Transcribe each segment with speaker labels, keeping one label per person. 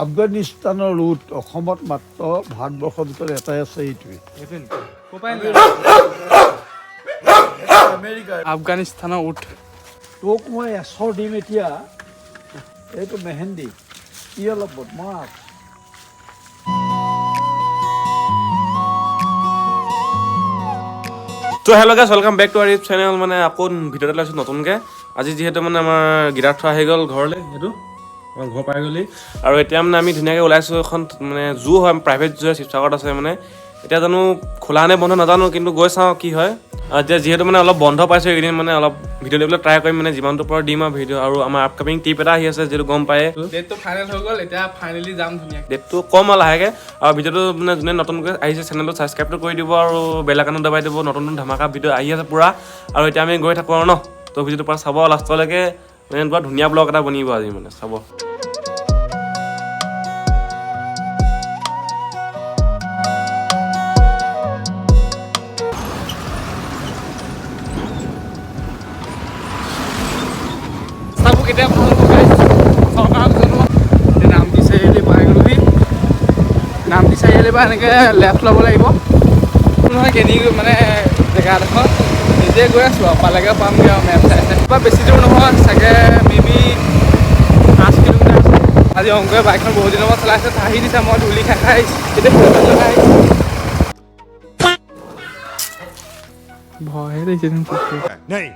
Speaker 1: আফগানিস্তানৰ উট অসমত মাত্ৰ ভাৰতবৰ্ষৰ ভিতৰত এটাই আছে, এইটোৱে।
Speaker 2: আফগানিস্তানৰ উট
Speaker 1: তোক মই এশৰ দিম এতিয়া। এইটো মেহেন্দি ই অলপ বদমাছ।
Speaker 3: তো hello' guys, welcome back to our YouTube channel. মানে আকৌ ভিডিঅ' এটা লৈছোঁ নতুনকৈ। আজি যিহেতু মানে আমাৰ গিটাৰ থোৱা আহি গ'ল ঘৰলৈ, সেইটো আমাৰ ঘৰ পাই গ'লি। আৰু এতিয়া মানে আমি ধুনীয়াকৈ ওলাইছোঁ, এখন মানে জু হয়, প্ৰাইভেট জু হয়, শিৱসাগৰত আছে। মানে এতিয়া জানো খোলা নে বন্ধ নাজানো, কিন্তু গৈ চাওঁ কি হয়। এতিয়া যিহেতু মানে অলপ বন্ধ পাইছোঁ এইকেইদিন, মানে অলপ ভিডিঅ' দিবলৈ ট্ৰাই কৰিম, মানে যিমানটোৰ পৰা দিম আৰু ভিডিঅ'। আৰু আমাৰ আপকামিং ট্ৰিপ এটা আহি আছে, যিহেতু গম পায়ে।
Speaker 2: ডেটটো ফাইনেল হৈ গ'ল, এতিয়া ফাইনেলি যাম ধুনীয়াকৈ।
Speaker 3: ডেটটো কম আৰু লাহেকৈ। আৰু ভিডিঅ'টো মানে যোনে নতুনকৈ আহিছে চেনেলটো ছাবস্ক্ৰাইবটো কৰি দিব আৰু বেল আইকনটো দবাই দিব। নতুন নতুন ধামাকা ভিডিঅ' আহি আছে পূৰা। আৰু এতিয়া আমি গৈ থাকোঁ আৰু ন, তো ভিডিঅ'টোৰ পৰা চাব লাষ্টলৈকে। মানে বৰ ধুনীয়া ব্লগ এটা বনিব আজি, মানে চাব।
Speaker 2: কেতিয়া ভাল হ'ব চৰকাৰক জনোৱা। নামটি চাৰিআলি পাই গ'লোহি। নামটি চাৰিআলি পৰা এনেকৈ লেফ্ট ল'ব লাগিব। নহয় কেনি মানে জেগাডোখৰ নিজে গৈ আছোঁ আৰু পালেগে পামগৈ আৰু মেপ চাই চাই। বেছি দূৰ নহয় চাগে, মেবি 5 কিলোমিটাৰ আছে। আজি অংকয়ে বাইকখন বহুত দিনৰ পৰা চলাই আছে, আহি দিছে। মই ধূলি খাই খাই এতিয়া লগাই ভয়ে লাগিছে নাই।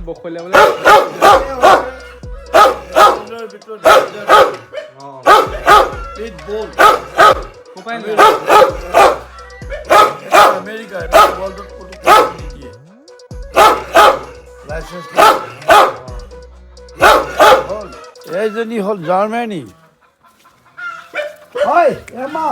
Speaker 2: বখলীয়া বোলে
Speaker 1: এইজনী হ'ল জাৰ্মানী। হয় এমা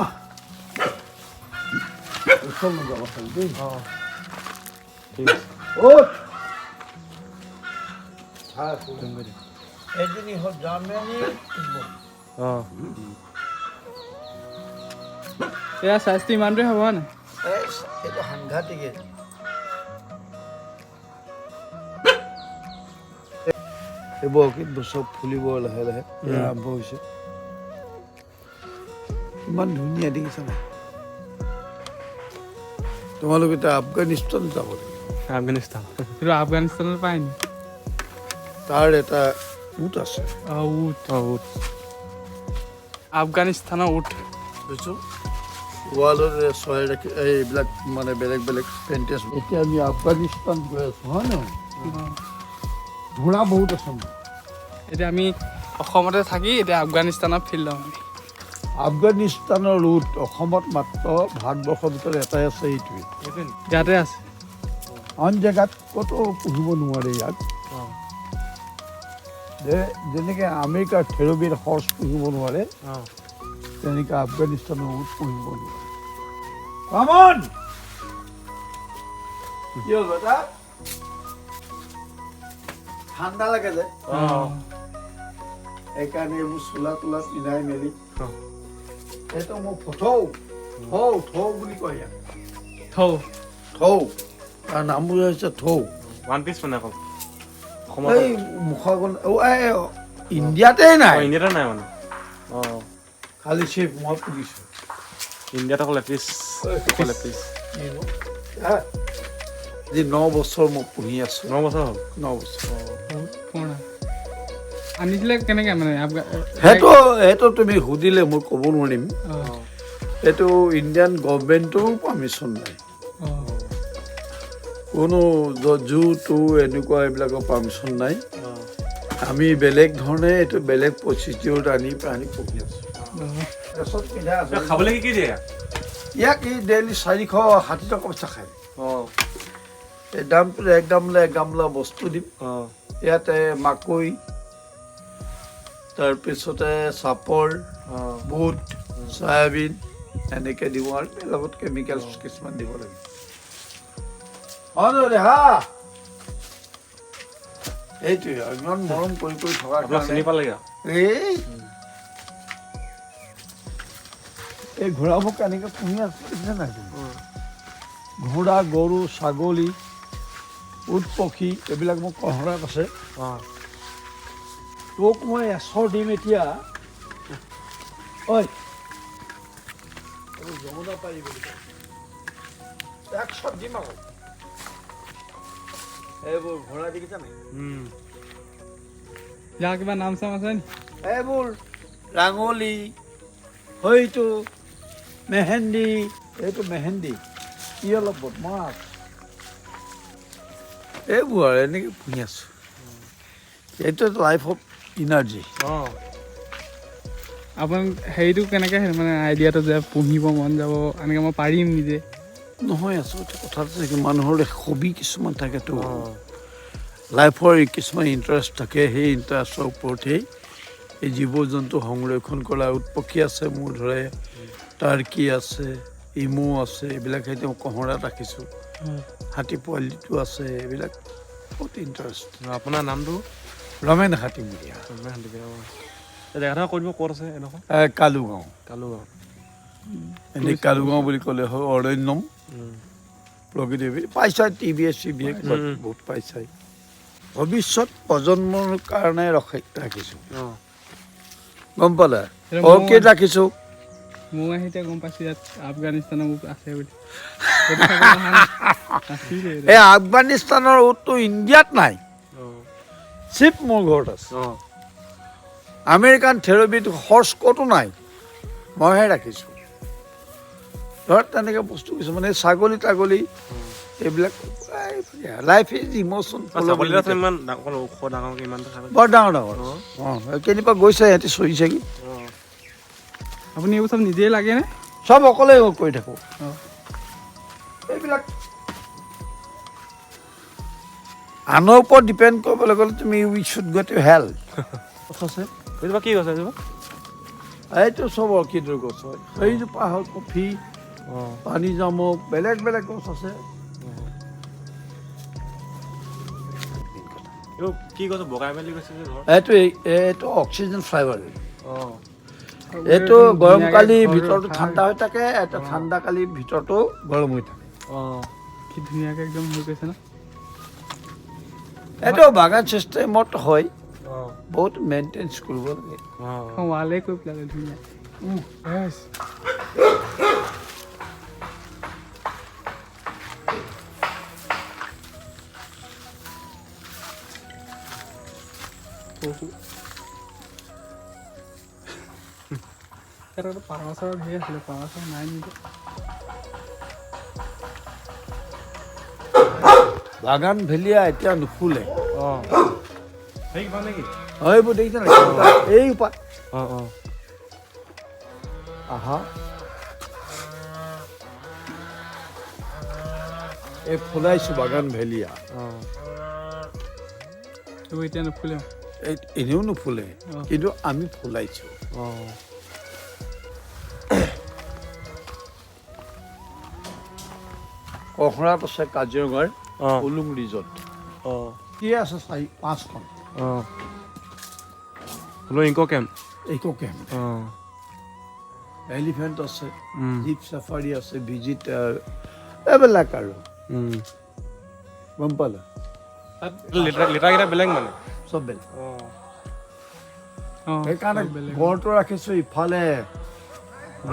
Speaker 1: এইজনী হ'ল জাৰ্মানী।
Speaker 2: এয়া চাইজটো ইমানটোৱে হ'ব নাই?
Speaker 1: এইটো সাংঘাতিকে। এইবোৰ কিন্তু চব ফুলিব লাহে লাহে, আৰম্ভ হৈছে। ইমান ধুনীয়া দেখিছা নাই? তোমালোক এতিয়া আফগানিস্তান যাব লাগিব।
Speaker 2: আফগানিস্তান কিন্তু আফগানিস্তানত পায় নি?
Speaker 1: তাৰ এটা উট আছে।
Speaker 2: উট আফগানিস্তানৰ উট
Speaker 1: বুজিছো। ৱালত চৰাই ৰাখি এইবিলাক মানে বেলেগ বেলেগ পেইণ্টেজ। এতিয়া আমি আফগানিস্তান গৈ আছোঁ, হয় নহয়? ঘোঁৰা বহুত আছে।
Speaker 2: এতিয়া আমি অসমতে থাকি এতিয়া আফগানিস্তানত ফিল্ড ল'ম।
Speaker 1: আফগানিস্তানৰ উট অসমত মাত্ৰ ভাৰতবৰ্ষৰ ভিতৰত এটাই আছে, এইটোৱে।
Speaker 2: ইয়াতে আছে,
Speaker 1: আন জেগাত ক'তো পুহিব নোৱাৰে ইয়াক। যেনেকৈ আমেৰিকাৰ থেৰবিৰ হৰ্চ পুহিব নোৱাৰে, তেনেকৈ আফগানিস্তানৰ উট পুহিব নোৱাৰে। কামন কি হ'ল বেটা? ঠাণ্ডা লাগে যে, সেইকাৰণে এইবোৰ চোলা তোলা পিন্ধাই মেলি। সেইটো মোক থৌ থৌ বুলি কয় ইয়াক।
Speaker 2: থৌ
Speaker 1: তাৰ নামবোৰ হৈছে থৌ।
Speaker 3: ওৱান পিচ মানে অকল
Speaker 1: এই মুখাগন ইণ্ডিয়াতে নাই।
Speaker 3: ইণ্ডিয়াতে নাই মানে।
Speaker 1: খালি চেফ মই পুহিছোঁ
Speaker 3: ইণ্ডিয়াত অকল এপিচ।
Speaker 1: যি 9 বছৰ মই পুহি আছোঁ।
Speaker 3: 9 বছৰ হ'ল।
Speaker 1: 9 বছৰ
Speaker 2: আনিছিলে কেনেকৈ মানে?
Speaker 1: সেইটো তুমি সুধিলে মই ক'ব নোৱাৰিম। এইটো ইণ্ডিয়ান গভৰ্ণমেণ্টৰো পাৰ্মিশ্যন নাই। কোনো জু এনেকুৱা এইবিলাকৰ পাৰ্মিশ্যন নাই। আমি বেলেগ ধৰণে এইটো বেলেগ প্ৰচিডিউৰত আনি পুহি আছোঁ।
Speaker 3: খাবলৈ কি দিয়ে
Speaker 1: ইয়াক? এই ডেইলি 460 টকা পইচা খায়। এই দামটো এক গামলা বস্তু দিম। ইয়াতে মাকৈ, তাৰপিছতে চাপৰ, বুট, চয়াবিন এনেকৈ দিব আৰু লগত কেমিকেল কিছুমান দিব লাগিব। এইটোৱে ইমান মৰম কৰি থকাৰ
Speaker 3: আপোনাক চিনি পালেগে আৰু।
Speaker 1: এই ঘোঁৰাবোৰ কেনেকৈ পুহি আছে দেখিছে নাই তুমি? ঘোঁৰা গৰু ছাগলী উট পক্ষী এইবিলাক মোৰ কহৰাত আছে। তোক মই এচৰ দিম এতিয়া। ঐ যমুনা পাৰি বুলি কয় 100 দিম আকৌ। এইবোৰ ঘোঁৰা দেখিছা নাই?
Speaker 2: ইয়াৰ কিবা নাম চাম আছে নি?
Speaker 1: এইবোৰ ৰাঙলী হয়তো মেহেন্দি এইটো মেহেন্দি ই অলপ বদমাছ এইবোৰ আৰু এনেকৈ পুহি আছোঁ। এইটো লাইফ অফ ইনাৰ্জি।
Speaker 2: আপোনাৰ হেৰিটো কেনেকৈ মানে আইডিয়াটো যে পুহিব মন যাব এনেকৈ মই পাৰিম নিজে?
Speaker 1: নহয় আচলতে কথাটো থাকে মানুহৰ হবি কিছুমান থাকেতো লাইফৰ কিছুমান ইণ্টাৰেষ্ট থাকে। সেই ইণ্টাৰেষ্টৰ ওপৰতেই এই জীৱ জন্তু সংৰক্ষণ কৰা উট পক্ষী আছে মোৰ ধৰে টাৰ্কি আছে ইমু আছে এইবিলাক সেইটো কহৰাত ৰাখিছোঁ। হাতী পোৱালিটো আছে এইবিলাক বহুত ইণ্টাৰেষ্ট।
Speaker 3: আপোনাৰ নামটো?
Speaker 1: ৰমেন হাতীমূৰীয়া।
Speaker 3: জেগাডোখৰ কৈ দিব ক'ত আছে এডোখৰ?
Speaker 1: কালুগাঁও।
Speaker 3: কালুগাঁও।
Speaker 1: এনেই কালুগাঁও বুলি ক'লে হয় অৰণ্যম প্ৰকৃতি পাইছাই টিভিয়ে চিভিয়ে বহুত পাইছাই। ভৱিষ্যত প্ৰজন্মৰ কাৰণে ৰাখিছোঁ গম পালা? অৰ্কিড ৰাখিছোঁ।
Speaker 2: মই আহি এতিয়া গম পাইছোঁ ইয়াত আফগানিস্তানৰ উট আছে বুলি।
Speaker 1: এই আফগানিস্তানৰ উটটো ইণ্ডিয়াত নাই, চিপ মোৰ ঘৰত আছে। আমেৰিকান থেৰবিত হৰ্চ ক'তো নাই, মইহে ৰাখিছোঁ। ধৰ তেনেকৈ বস্তু কিছুমান এই ছাগলী তাগলী এইবিলাক লাইফ ইজ ইম'চন। বৰ ডাঙৰ ডাঙৰ কেনিবা গৈছে সিহঁতি চৰিছেগৈ।
Speaker 2: আপুনি এইবোৰ চব নিজেই লাগেনে?
Speaker 1: চব অকলে কৰি থাকোঁ। এইবিলাক আনৰ ওপৰত ডিপেণ্ড কৰিবলৈ গ'লে তুমি উই শুড গো টু হেল্থ। আছে
Speaker 3: কি কৈছে এইটো?
Speaker 1: এইটো চব অৰ্কিডৰ গছ হয়। সেইজোপা হ'ল কফি পানী জামুক বেলেগ বেলেগ গছ আছে। এইটো অক্সিজেন ফাইবাৰ। এইটো গৰম কালি ভিতৰতো ঠাণ্ডা হৈ থাকে, এটা ঠাণ্ডা কালি ভিতৰতো গৰম হৈ থাকে।
Speaker 2: কি ধুনীয়াকৈ একদম হৈ গৈছে ন?
Speaker 1: এইটো বাগান চিষ্টেমত হয়, বহুত মেইনটেনেঞ্চ কৰিব লাগে।
Speaker 2: ৱালে কৰি পেলালে ধুনীয়া। পাৰ চাৰ ধেৰ আছিলে, পাৰ চাৰ নাই নেকি?
Speaker 1: বাগান ভেলিয়া এতিয়া নুফুলে। এইবোৰ দেখিছে নাই? এই আহা এই ফুলাইছোঁ বাগান ভেলিয়া।
Speaker 2: এতিয়া নুফুলে,
Speaker 1: এনেও নুফুলে, কিন্তু আমি ফুলাইছোঁ। কহৰাত আছে কাজিৰঙাৰ উলুং ৰিজৰ্ট। কি আছে 4-5খন
Speaker 3: ইকো কেম্প
Speaker 1: এলিফেণ্ট আছে, জীপ চাফাৰী আছে, ভিজিটাৰ এইবিলাক আৰু গম পালা?
Speaker 3: লেটাৰকেইটা বেলেগ মানে
Speaker 1: চব বেলেগ। সেইকাৰণে গড়টো ৰাখিছোঁ ইফালে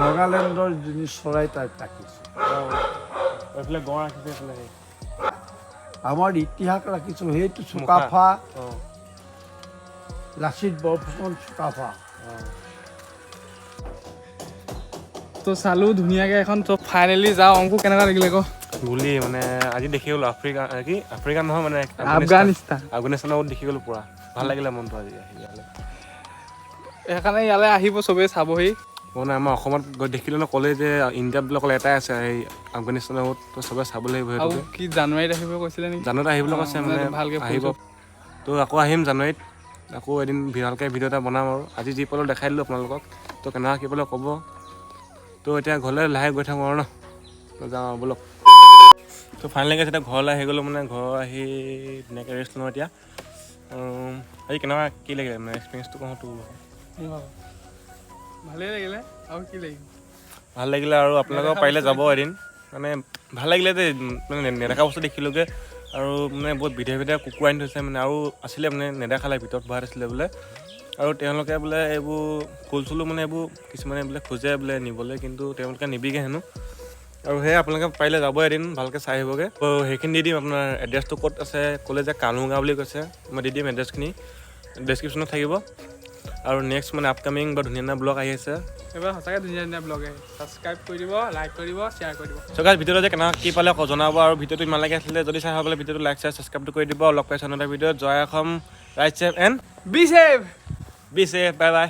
Speaker 1: নাগালেণ্ডৰ যিনি চৰাই তাক ৰাখিছোঁ। আমাৰ ইতিহাস ৰাখিছোঁ। সেইটো চুকাফা লাচিত বৰফুকন চুকাফা।
Speaker 2: তো চালোঁ ধুনীয়াকৈ এখন। তো ফাইনেলি যাওঁ। অংকু কেনেকুৱা লাগিলে ক?
Speaker 3: গুলি মানে আজি দেখি গ'লো আফ্ৰিকা নহয় মানে আফগানিস্তানত দেখি গ'লো পুৰা ভাল লাগিলে মনটো আজি আহি ইয়ালৈ।
Speaker 2: সেইকাৰণে ইয়ালৈ আহিব চবেই চাবহি।
Speaker 3: মানে আমাৰ অসমত গৈ দেখিলে ন ক'লে যে ইণ্ডিয়াত বোলে অকল এটাই আছে এই আফগানিস্তানত, তো চবে চাব লাগিব। সেইটো
Speaker 2: কি জানুৱাৰীত আহিব কৈছিলে নেকি?
Speaker 3: জানুৱাৰীত আহিবলৈ কৈছে মানে ভালকৈ আহিব। তো আকৌ আহিম জানুৱাৰীত, আকৌ এদিন ভালকৈ ভিডিঅ' এটা বনাম আৰু। আজি যি পালোঁ দেখাই দিলোঁ আপোনালোকক। তো কেনেকুৱা কি পালে ক'ব। তো এতিয়া ঘৰলৈ লাহে গৈ থাকোঁ আৰু ন, তো যাওঁ আৰু ব'লক। তো ফাইনেলি এতিয়া ঘৰলৈ আহি গ'লোঁ। মানে ঘৰ আহি ধুনীয়াকৈ ৰেষ্ট লওঁ এতিয়া। আজি কেনেকুৱা কি লাগিলে মানে এক্সপিৰিয়েঞ্চটো কওঁতো
Speaker 2: ভালেই লাগিলে আৰু কি লাগিব
Speaker 3: ভাল লাগিলে আৰু আপোনালোকক পাৰিলে যাব এদিন মানে ভাল লাগিলে যে মানে নেদেখা বস্তু দেখিলোঁগৈ আৰু মানে বহুত বিধে বিধে কুকুৰ আনি থৈছে মানে আৰু আছিলে মানে নেদেখালে ভিতৰত ভৰাই আছিলে বোলে আৰু তেওঁলোকে বোলে এইবোৰ ফুল চুলো মানে এইবোৰ কিছুমানে বোলে খোজে বোলে নিবলৈ কিন্তু তেওঁলোকে নিবিগে হেনো আৰু সেয়ে আপোনালোকে পাৰিলে যাব এদিন ভালকৈ চাই আহিবগৈ সেইখিনি দি দিম আপোনাৰ এড্ৰেছটো ক'ত আছে ক'লে যে কালুগাঁও বুলি কৈছে মই দি দিম এড্ৰেছখিনি ডেছক্ৰিপশ্যনত থাকিব আৰু নেক্সট মানে আপকামিং বা ধুনীয়া ধুনীয়া ব্লগ আহি আছে
Speaker 2: এইবাৰ সঁচাকৈ ধুনীয়া ধুনীয়া ব্লগ আহে ছাবস্ক্ৰাইব কৰি দিব লাইক কৰি দিব শ্বেয়াৰ কৰি দিব
Speaker 3: চকাজ ভিডিঅ'টো যে কেনেকুৱা কি পালে জনাব আৰু ভিডিঅ'টো ইমান লাগে আছিলে যদি চাই ভাল পালে ভিডিঅ'টো লাইক শ্বেয়াৰ ছাবস্ক্ৰাইবটো কৰি দিব লগ পাইছোঁ আন এটা ভিডিঅ'ত জয় অসম ride safe and
Speaker 2: be safe
Speaker 3: be safe bye by